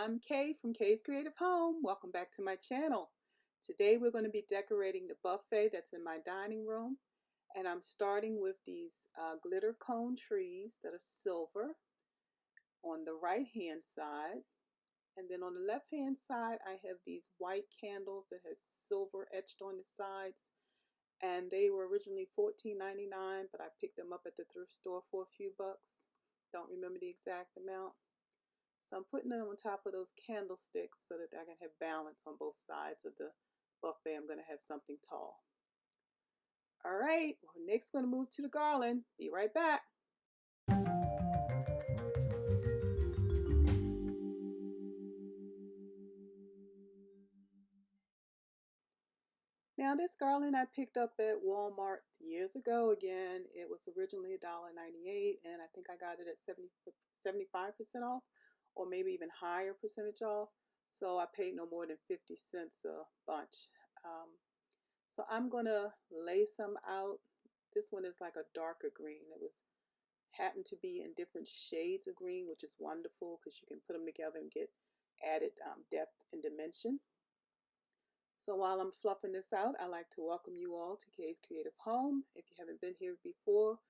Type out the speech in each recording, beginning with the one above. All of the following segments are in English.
I'm Kay from Kay's Creative Home. Welcome back to my channel. Today we're going to be decorating the buffet that's in my dining room, and I'm starting with these glitter cone trees that are silver on the right hand side, and then on the left hand side I have these white candles that have silver etched on the sides, and they were originally $14.99, but I picked them up at the thrift store for a few bucks. Don't remember the exact amount. So I'm putting it on top of those candlesticks so that I can have balance on both sides of the buffet. I'm going to have something tall. All right, we're next going to move to the garland. Be right back. Now this garland I picked up at Walmart years ago. Again, it was originally $1.98, and I think I got it at 75% off, or maybe even higher percentage off. So I paid no more than 50 cents a bunch. So I'm going to lay some out. This one is like a darker green. It was happened to be in different shades of green, which is wonderful because you can put them together and get added depth and dimension. So while I'm fluffing this out, I'd like to welcome you all to Kay's Creative Home. If you haven't been here before,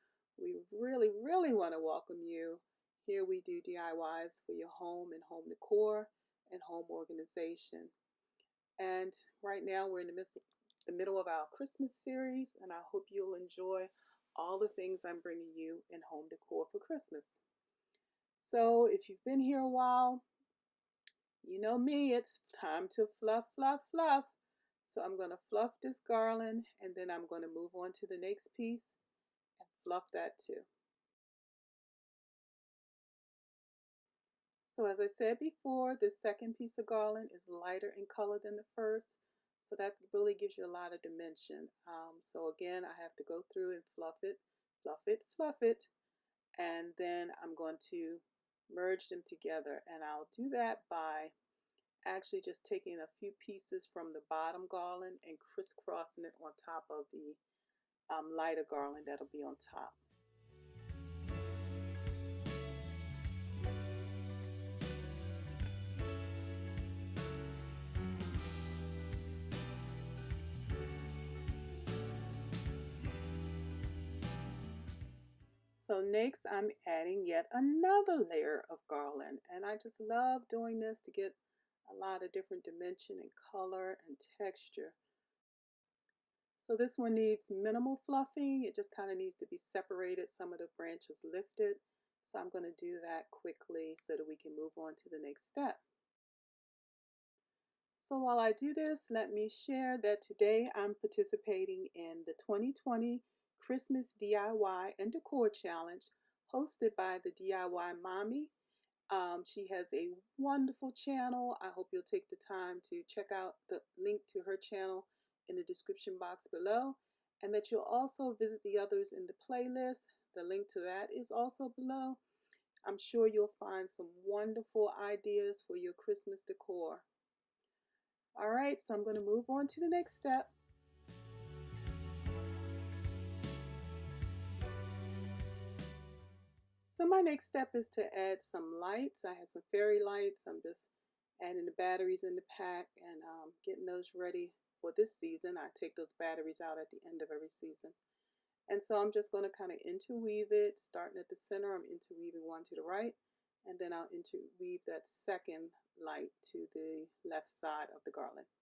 we really want to welcome you. Here we do DIYs for your home and home decor and home organization. And right now we're in the middle of our Christmas series, and I hope you'll enjoy all the things I'm bringing you in home decor for Christmas. So if you've been here a while, you know me, it's time to fluff, fluff, fluff. So I'm going to fluff this garland, and then I'm going to move on to the next piece and fluff that too. So as I said before, this second piece of garland is lighter in color than the first, so that really gives you a lot of dimension. So again, I have to go through and fluff it, fluff it, fluff it, and then I'm going to merge them together, and I'll do that by actually just taking a few pieces from the bottom garland and crisscrossing it on top of the lighter garland that'll be on top. So next I'm adding yet another layer of garland, and I just love doing this to get a lot of different dimension and color and texture. So this one needs minimal fluffing. It just kind of needs to be separated, some of the branches lifted. So I'm going to do that quickly so that we can move on to the next step. So while I do this, let me share that today I'm participating in the 2020 Christmas DIY and Decor Challenge hosted by the DIY Mommy. She has a wonderful channel. I hope you'll take the time to check out the link to her channel in the description box below, and that you'll also visit the others in the playlist. The link to that is also below. I'm sure you'll find some wonderful ideas for your Christmas decor. All right, so I'm going to move on to the next step. So my next step is to add some lights. I have some fairy lights. I'm just adding the batteries in the pack and getting those ready for this season. I take those batteries out at the end of every season. And so I'm just going to kind of interweave it, starting at the center. I'm interweaving one to the right, and then I'll interweave that second light to the left side of the garland.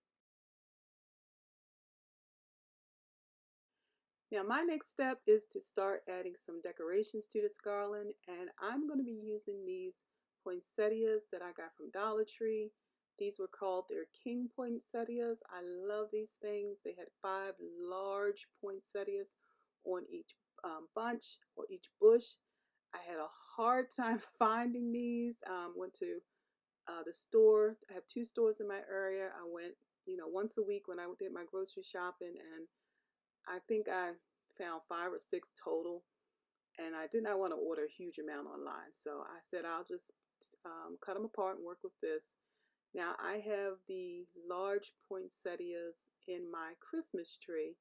Now my next step is to start adding some decorations to this garland, and I'm going to be using these poinsettias that I got from Dollar Tree. These were called their king poinsettias. I love these things. They had 5 large poinsettias on each bunch or each bush. I had a hard time finding these. Went to the store. I have 2 stores in my area. I went, once a week when I did my grocery shopping, and I think I found 5 or 6 total, and I did not want to order a huge amount online. So I said I'll just cut them apart and work with this. Now I have the large poinsettias in my Christmas tree,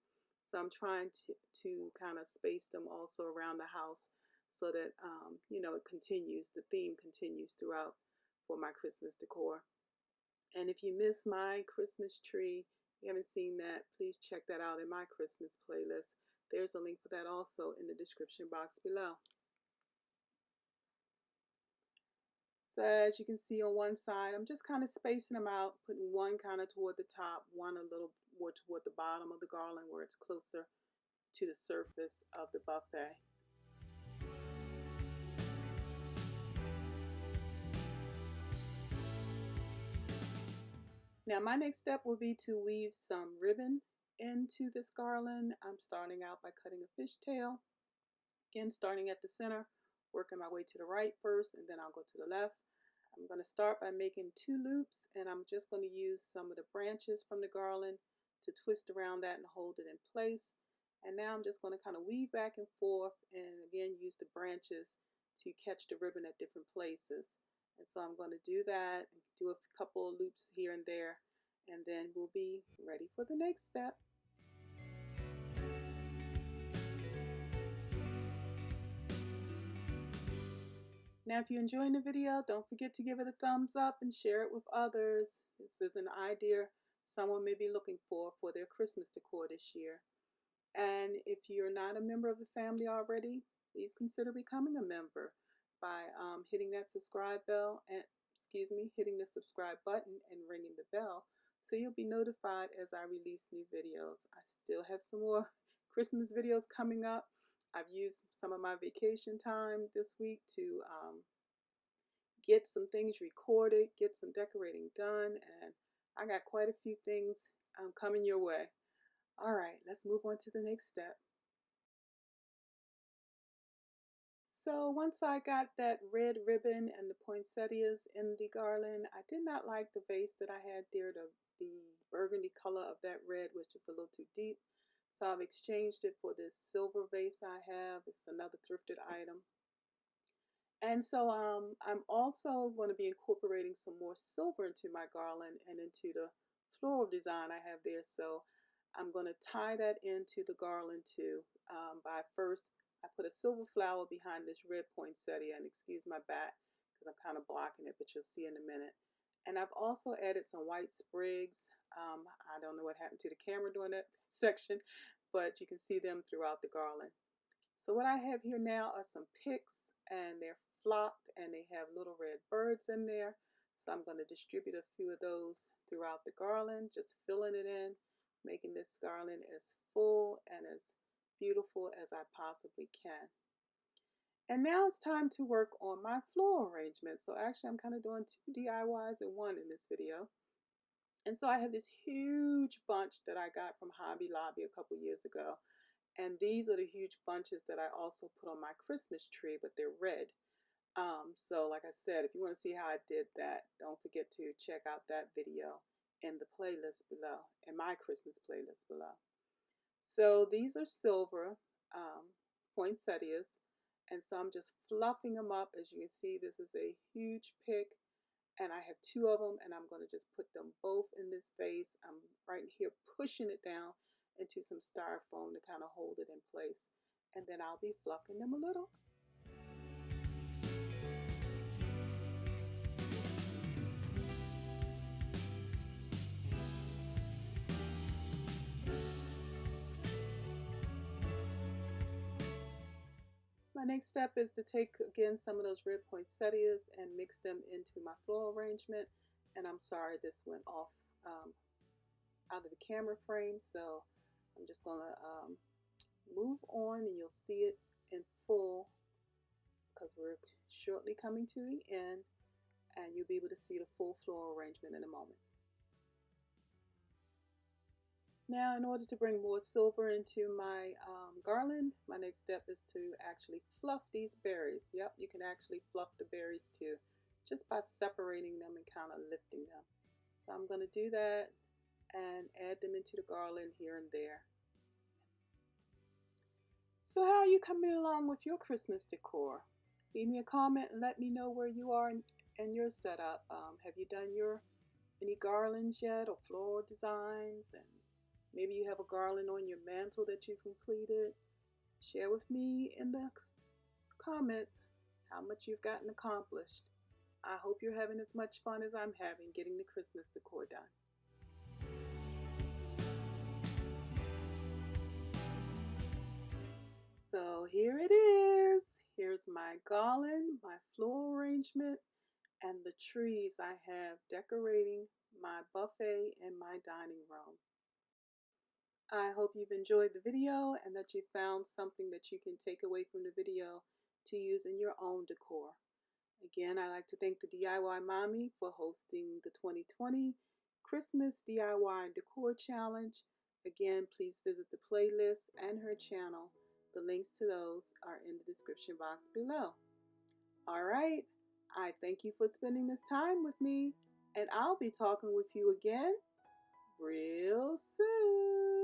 so I'm trying to kind of space them also around the house so that it continues, the theme continues throughout for my Christmas decor. And if you miss my Christmas tree, you haven't seen that, please check that out in my Christmas playlist. There's a link for that also in the description box below. So as you can see on one side, I'm just kind of spacing them out, putting one kind of toward the top, one a little more toward the bottom of the garland where it's closer to the surface of the buffet. Now my next step will be to weave some ribbon into this garland. I'm starting out by cutting a fishtail. Again, starting at the center, working my way to the right first, and then I'll go to the left. I'm going to start by making 2 loops, and I'm just going to use some of the branches from the garland to twist around that and hold it in place. And now I'm just going to kind of weave back and forth, and again use the branches to catch the ribbon at different places. And so I'm going to do that, do a couple of loops here and there, and then we'll be ready for the next step. Now if you're enjoying the video, don't forget to give it a thumbs up and share it with others. This is an idea someone may be looking for their Christmas decor this year. And if you're not a member of the family already, please consider becoming a member by hitting that subscribe bell and hitting the subscribe button and ringing the bell, so you'll be notified as I release new videos. I still have some more Christmas videos coming up. I've used some of my vacation time this week to get some things recorded, get some decorating done, and I got quite a few things coming your way. All right, let's move on to the next step. So once I got that red ribbon and the poinsettias in the garland, I did not like the vase that I had there. The burgundy color of that red was just a little too deep. So I've exchanged it for this silver vase I have. It's another thrifted item. And so I'm also going to be incorporating some more silver into my garland and into the floral design I have there. So I'm going to tie that into the garland too. By first, I put a silver flower behind this red poinsettia, and excuse my back because I'm kind of blocking it, but you'll see in a minute. And I've also added some white sprigs. I don't know what happened to the camera during that section, but you can see them throughout the garland. So what I have here now are some picks, and they're flocked and they have little red birds in there. So I'm going to distribute a few of those throughout the garland, just filling it in, making this garland as full and as beautiful as I possibly can. And now it's time to work on my floral arrangement. So actually I'm kind of doing 2 DIYs in one in this video. And so I have this huge bunch that I got from Hobby Lobby a couple years ago. And these are the huge bunches that I also put on my Christmas tree, but they're red. So like I said, if you want to see how I did that, don't forget to check out that video in the playlist below, in my Christmas playlist below. So these are silver poinsettias, and so I'm just fluffing them up. As you can see, this is a huge pick, and I have 2 of them, and I'm going to just put them both in this vase. I'm right here pushing it down into some styrofoam to kind of hold it in place, and then I'll be fluffing them a little. My next step is to take again some of those red poinsettias and mix them into my floral arrangement. And I'm sorry this went off out of the camera frame, so I'm just going to move on and you'll see it in full because we're shortly coming to the end, and you'll be able to see the full floral arrangement in a moment. Now, in order to bring more silver into my garland, my next step is to actually fluff these berries. Yep, you can actually fluff the berries too, just by separating them and kind of lifting them. So I'm going to do that and add them into the garland here and there. So how are you coming along with your Christmas decor? Leave me a comment and let me know where you are in your setup. Have you done any garlands yet, or floral designs? And maybe you have a garland on your mantle that you've completed. Share with me in the comments how much you've gotten accomplished. I hope you're having as much fun as I'm having getting the Christmas decor done. So here it is. Here's my garland, my floral arrangement, and the trees I have decorating my buffet and my dining room. I hope you've enjoyed the video and that you found something that you can take away from the video to use in your own decor. Again, I'd like to thank the DIY Mommy for hosting the 2020 Christmas DIY Decor Challenge. Again, please visit the playlist and her channel. The links to those are in the description box below. All right, I thank you for spending this time with me, and I'll be talking with you again real soon.